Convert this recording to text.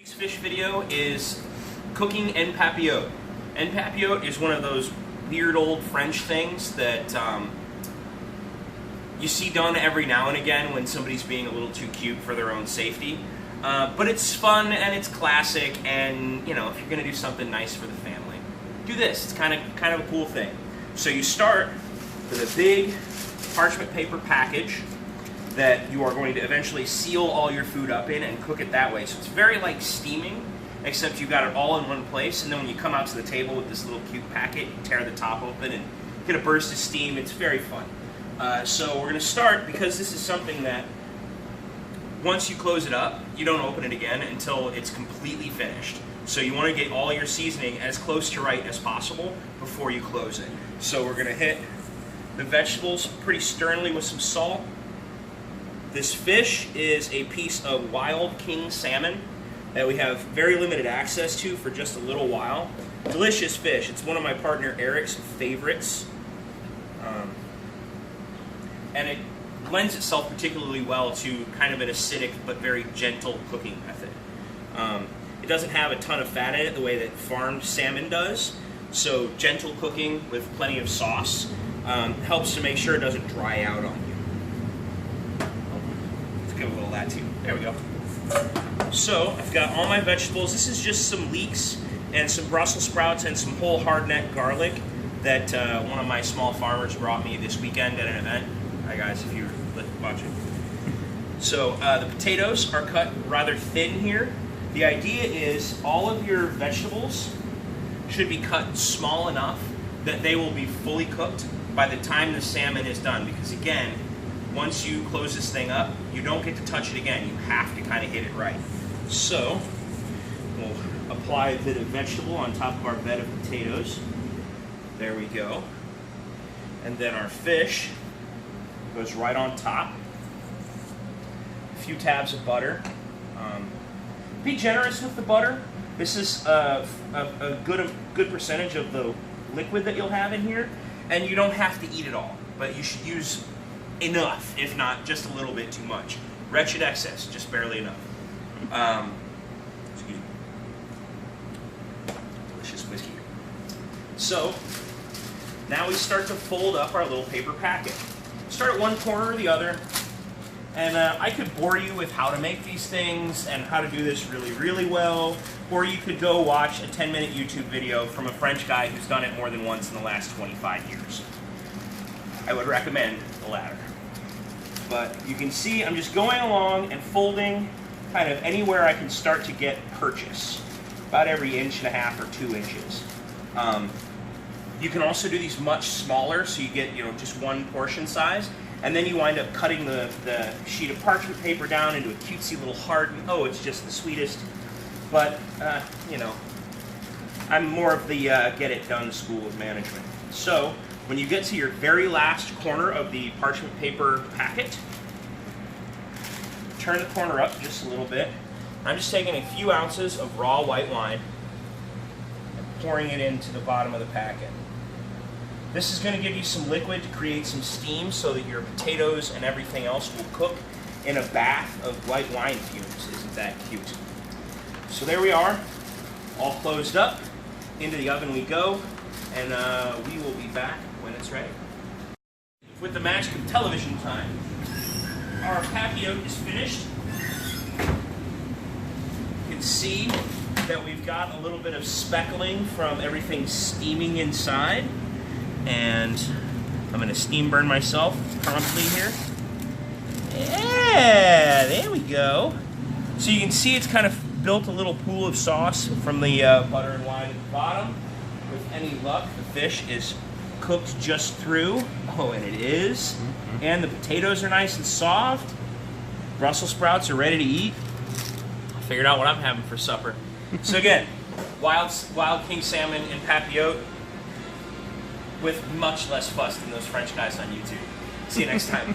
This fish video is cooking en papillote. En papillote is one of those weird old French things that you see done every now and again when somebody's being a little too cute for their own safety. But it's fun and it's classic, and you know, if you're going to do something nice for the family, do this. It's kind of a cool thing. So you start with a big parchment paper package that you are going to eventually seal all your food up in and cook it that way. So it's very like steaming, except you've got it all in one place, and then when you come out to the table with this little cute packet, you tear the top open and get a burst of steam. It's very fun. So we're going to start, because this is something that once you close it up, you don't open it again until it's completely finished. So you want to get all your seasoning as close to right as possible before you close it. So we're going to hit the vegetables pretty sternly with some salt. This fish is a piece of wild king salmon that we have very limited access to for just a little while. Delicious fish. It's one of my partner Eric's favorites. And it lends itself particularly well to kind of an acidic but very gentle cooking method. It doesn't have a ton of fat in it the way that farmed salmon does, so gentle cooking with plenty of sauce helps to make sure it doesn't dry out on you. Let's give a little of that too. There we go. So I've got all my vegetables. This is just some leeks and some Brussels sprouts and some whole hardneck garlic that one of my small farmers brought me this weekend at an event. Hi guys, if you're watching. So the potatoes are cut rather thin here. The idea is all of your vegetables should be cut small enough that they will be fully cooked by the time the salmon is done. Because again, once you close this thing up, you don't get to touch it again. You have to kind of hit it right. So we'll apply a bit of vegetable on top of our bed of potatoes. There we go. And then our fish goes right on top. A few tabs of butter. Be generous with the butter. This is a good percentage of the liquid that you'll have in here, and you don't have to eat it all, but you should use enough, if not just a little bit too much. Wretched excess, just barely enough. Excuse me. Delicious whiskey. So now we start to fold up our little paper packet. Start at one corner or the other, and I could bore you with how to make these things and how to do this really, really well, or you could go watch a 10-minute YouTube video from a French guy who's done it more than once in the last 25 years. I would recommend the latter. But you can see I'm just going along and folding kind of anywhere I can start to get purchase, about every 1.5 or 2 inches. You can also do these much smaller, so you get just one portion size, and then you wind up cutting the sheet of parchment paper down into a cutesy little heart, and oh, it's just the sweetest. But I'm more of the get it done school of management. So when you get to your very last corner of the parchment paper packet, turn the corner up just a little bit. I'm just taking a few ounces of raw white wine and pouring it into the bottom of the packet. This is going to give you some liquid to create some steam so that your potatoes and everything else will cook in a bath of white wine fumes. Isn't that cute? So there we are, all closed up. Into the oven we go, and we will be back when it's ready. With the magic of television time, our papillote is finished. You can see that we've got a little bit of speckling from everything steaming inside. And I'm going to steam burn myself promptly here. Yeah, there we go. So you can see it's kind of built a little pool of sauce from the butter and wine at the bottom. With any luck, the fish is cooked just through. Oh, and it is. Mm-hmm. And the potatoes are nice and soft. Brussels sprouts are ready to eat. I figured out what I'm having for supper. So again, wild king salmon and papillote, with much less fuss than those French guys on YouTube. See you next time.